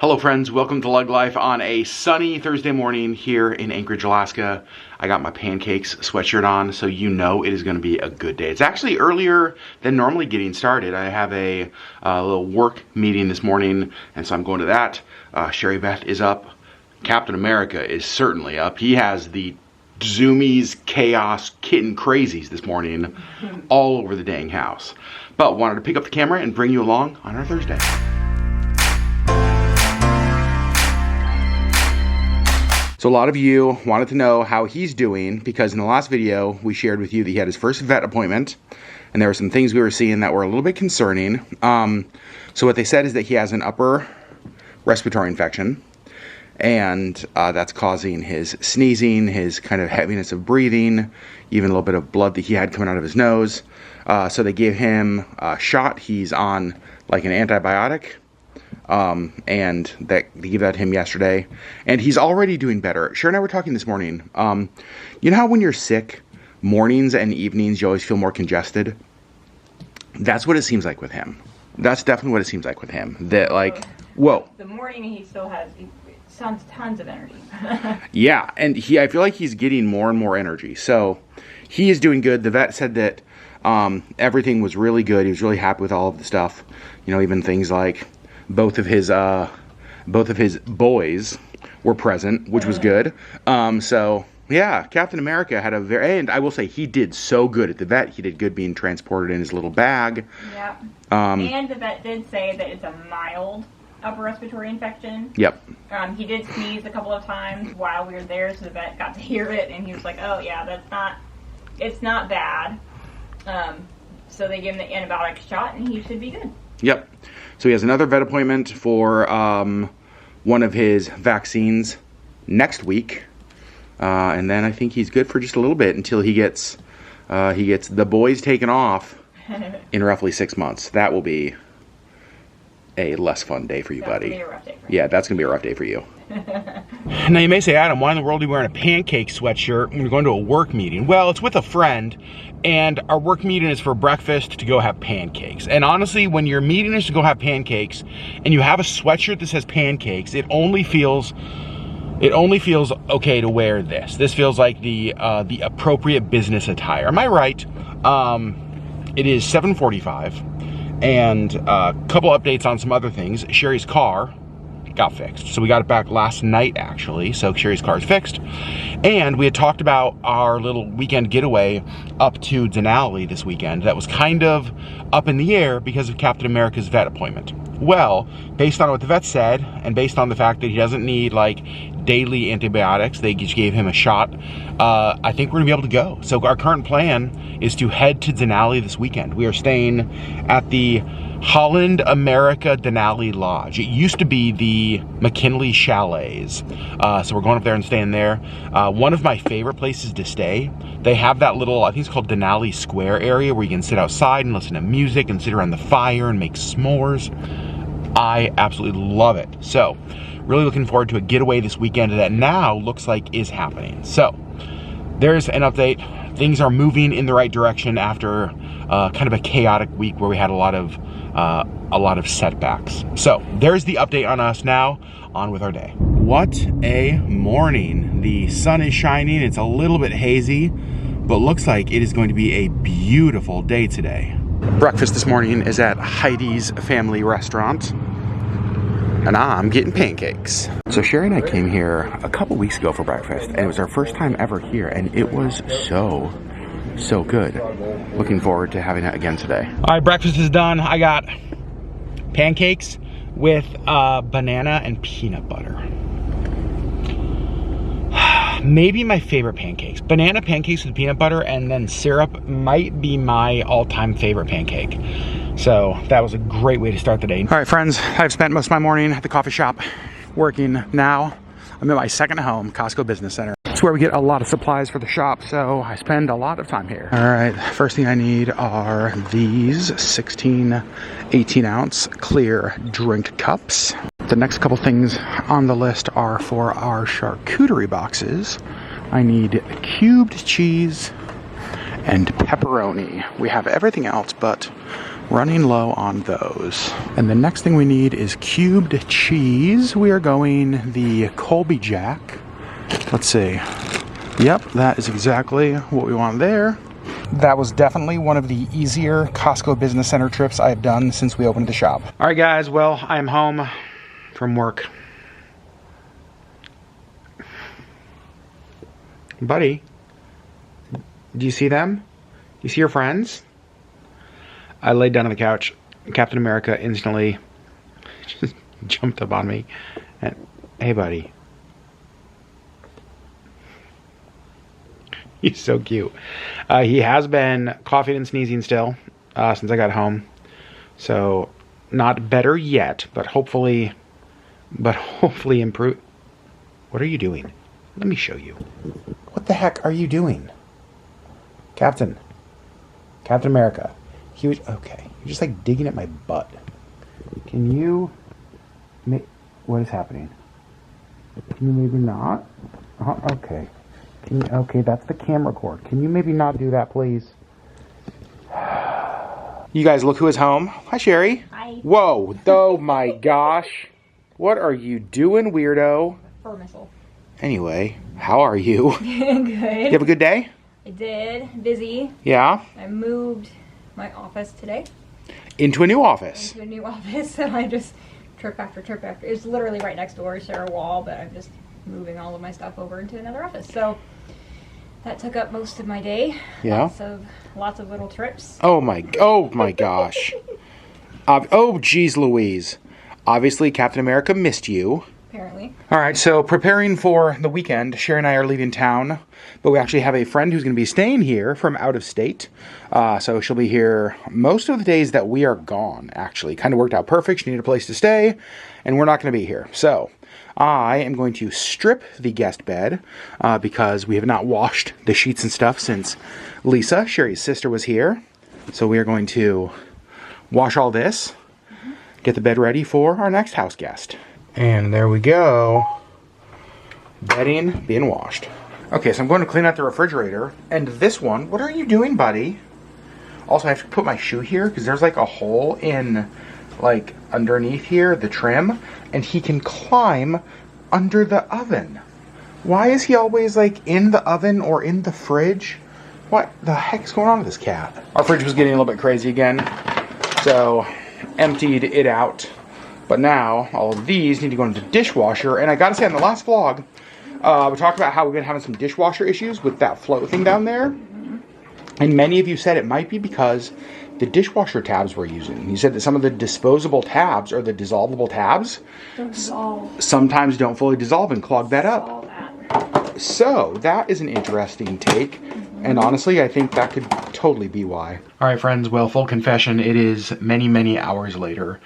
Hello friends, welcome to LeggLife on a sunny Thursday morning here in Anchorage, Alaska. I got my pancakes sweatshirt on, so you know it is going to be a good day. It's actually earlier than normally getting started. I have a little work meeting this morning, and so I'm going to that. Sherri Beth is up. Captain America is certainly up. He has the zoomies, chaos, kitten crazies this morning all over the dang house. But wanted to pick up the camera and bring you along on our Thursday. So a lot of you wanted to know how he's doing because in the last video we shared with you that he had his first vet appointment and there were some things we were seeing that were a little bit concerning. So what they said is that he has an upper respiratory infection and that's causing his sneezing, his kind of heaviness of breathing, even a little bit of blood that he had coming out of his nose. So they gave him a shot. He's on like an antibiotic. And they gave that to him yesterday, and he's already doing better. Sherri and I were talking this morning. You know how when you're sick, mornings and evenings, you always feel more congested? That's what it seems like with him. That's definitely what it seems like with him. That like, whoa. The morning he sounds tons of energy. Yeah, and I feel like he's getting more and more energy. So he is doing good. The vet said that everything was really good. He was really happy with all of the stuff. You know, even things like both of his boys were present, which was good. So yeah, Captain America had and I will say he did so good at the vet. He did good being transported in his little bag. Yeah. And the vet did say that it's a mild upper respiratory infection. Yep. He did sneeze a couple of times while we were there, so the vet got to hear it, and he was like, "Oh yeah, it's not bad." So they gave him the antibiotic shot, and he should be good. Yep. So he has another vet appointment for one of his vaccines next week. And then I think he's good for just a little bit until he gets the boys taken off in roughly 6 months. That will be a less fun day for you, buddy. That's gonna be a rough day for yeah, that's going to be a rough day for you. Now you may say, Adam, why in the world are you wearing a pancake sweatshirt when you're going to a work meeting? Well, it's with a friend, and our work meeting is for breakfast to go have pancakes. And honestly, when your meeting is to go have pancakes, and you have a sweatshirt that says pancakes, it only feels okay to wear this. This feels like the appropriate business attire. Am I right? It is 7:45, and a couple updates on some other things. Sherri's car got fixed. So we got it back last night, actually. So Sherri's car is fixed. And we had talked about our little weekend getaway up to Denali this weekend. That was kind of up in the air because of Captain America's vet appointment. Well, based on what the vet said, and based on the fact that he doesn't need like daily antibiotics, they just gave him a shot, I think we're gonna be able to go. So our current plan is to head to Denali this weekend. We are staying at the Holland America Denali Lodge. It used to be the McKinley Chalets. So we're going up there and staying there. One of my favorite places to stay, they have that little, I think it's called Denali Square area where you can sit outside and listen to music and sit around the fire and make s'mores. I absolutely love it. So really looking forward to a getaway this weekend that now looks like is happening. So there's an update. Things are moving in the right direction after kind of a chaotic week where we had a lot of setbacks. So there's the update on us. Now on with our day. What a morning. The sun is shining. It's a little bit hazy, but looks like it is going to be a beautiful day today. Breakfast this morning is at Heidi's Family Restaurant, and I'm getting pancakes. So Sherri and I came here a couple weeks ago for breakfast, and it was our first time ever here, and it was so good. Looking forward to having it again today. All right, breakfast is done. I got pancakes with banana and peanut butter. Maybe my favorite pancakes. Banana pancakes with peanut butter and then syrup might be my all-time favorite pancake. So that was a great way to start the day. All right, friends, I've spent most of my morning at the coffee shop working. Now I'm at my second home, Costco Business Center. It's where we get a lot of supplies for the shop, so I spend a lot of time here. All right, first thing I need are these 16, 18 ounce clear drink cups. The next couple things on the list are for our charcuterie boxes. I need cubed cheese and pepperoni. We have everything else but running low on those. And the next thing we need is cubed cheese. We are going the Colby Jack. Let's see. Yep, that is exactly what we want there. That was definitely one of the easier Costco Business Center trips I've done since we opened the shop. All right, guys, well, I'm home from work. Buddy, do you see them? You see your friends? I laid down on the couch. Captain America instantly just jumped up on me. And, hey, buddy. He's so cute. He has been coughing and sneezing still since I got home. So, not better yet, but hopefully improve. What are you doing? Let me show you. What the heck are you doing? Captain America. Okay. You're just like digging at my butt. Can you what is happening? Can you maybe not? Okay. Okay, that's the camera cord. Can you maybe not do that, please? You guys, look who is home. Hi, Sherri. Hi. Whoa. Oh, my gosh. What are you doing, weirdo? Fur missile. Anyway, how are you? Good. You have a good day? I did. Busy. Yeah? I moved my office today. Into a new office. Into a new office, and I just trip after trip after. It's literally right next door, share a wall, but I'm just moving all of my stuff over into another office. So that took up most of my day. Yeah. Lots of little trips. Oh my gosh. Oh geez Louise. Obviously Captain America missed you. Apparently. All right, so preparing for the weekend, Sherri and I are leaving town, but we actually have a friend who's going to be staying here from out of state. So she'll be here most of the days that we are gone, actually. Kind of worked out perfect. She needed a place to stay, and we're not going to be here. So I am going to strip the guest bed because we have not washed the sheets and stuff since Lisa, Sherri's sister, was here. So we are going to wash all this, get the bed ready for our next house guest. And there we go. Bedding being washed. Okay, so I'm going to clean out the refrigerator. And this one, what are you doing, buddy? Also, I have to put my shoe here because there's like a hole in, like, underneath here, the trim. And he can climb under the oven. Why is he always, like, in the oven or in the fridge? What the heck's going on with this cat? Our fridge was getting a little bit crazy again. So, emptied it out. But now, all of these need to go into the dishwasher. And I gotta say, on the last vlog, we talked about how we've been having some dishwasher issues with that float thing down there. And many of you said it might be because the dishwasher tabs we're using. You said that some of the disposable tabs, or the dissolvable tabs, sometimes don't fully dissolve and clog that up. So, that is an interesting take. And honestly, I think that could totally be why. All right, friends. Well, full confession, it is many, many hours later.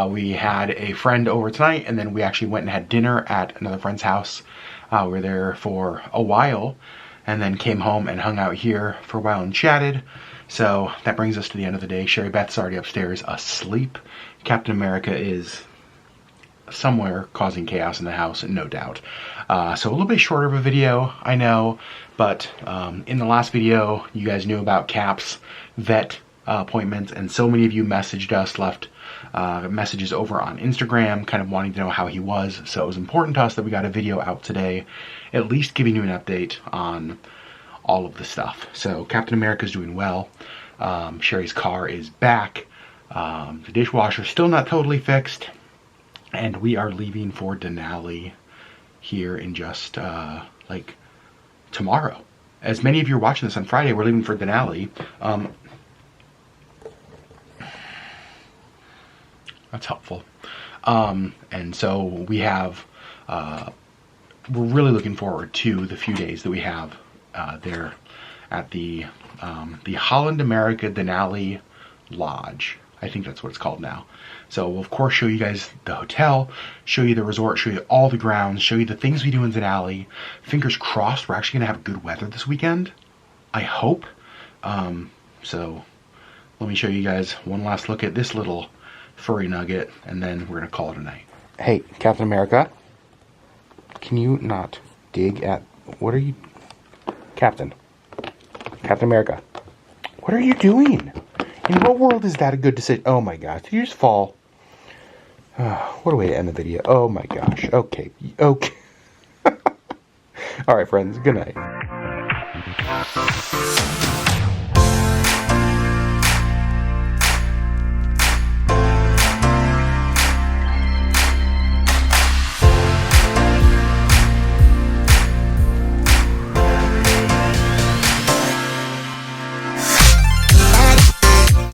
We had a friend over tonight, and then we actually went and had dinner at another friend's house. We were there for a while, and then came home and hung out here for a while and chatted. So that brings us to the end of the day. Sherri Beth's already upstairs asleep. Captain America is somewhere causing chaos in the house, no doubt. So a little bit shorter of a video, I know, but in the last video, you guys knew about Cap's vet appointments, and so many of you messaged us, left messages over on Instagram, kind of wanting to know how he was. So it was important to us that we got a video out today, at least giving you an update on all of the stuff. So Captain America's doing well. Sherri's car is back. The dishwasher's still not totally fixed. And we are leaving for Denali here in just, like, tomorrow. As many of you are watching this on Friday, we're leaving for Denali. That's helpful. And so we have, we're really looking forward to the few days that we have there at the Holland America Denali Lodge. I think that's what it's called now. So we'll of course show you guys the hotel, show you the resort, show you all the grounds, show you the things we do in Denali. Fingers crossed we're actually gonna have good weather this weekend. I hope. So let me show you guys one last look at this little furry nugget, and then we're gonna call it a night. Hey, Captain America, can you not dig at, what are you, Captain America, what are you doing? In what world is that a good decision? Oh my gosh, did you just fall? What a way to end the video. Oh my gosh. Okay. Okay. Alright, friends. Good night.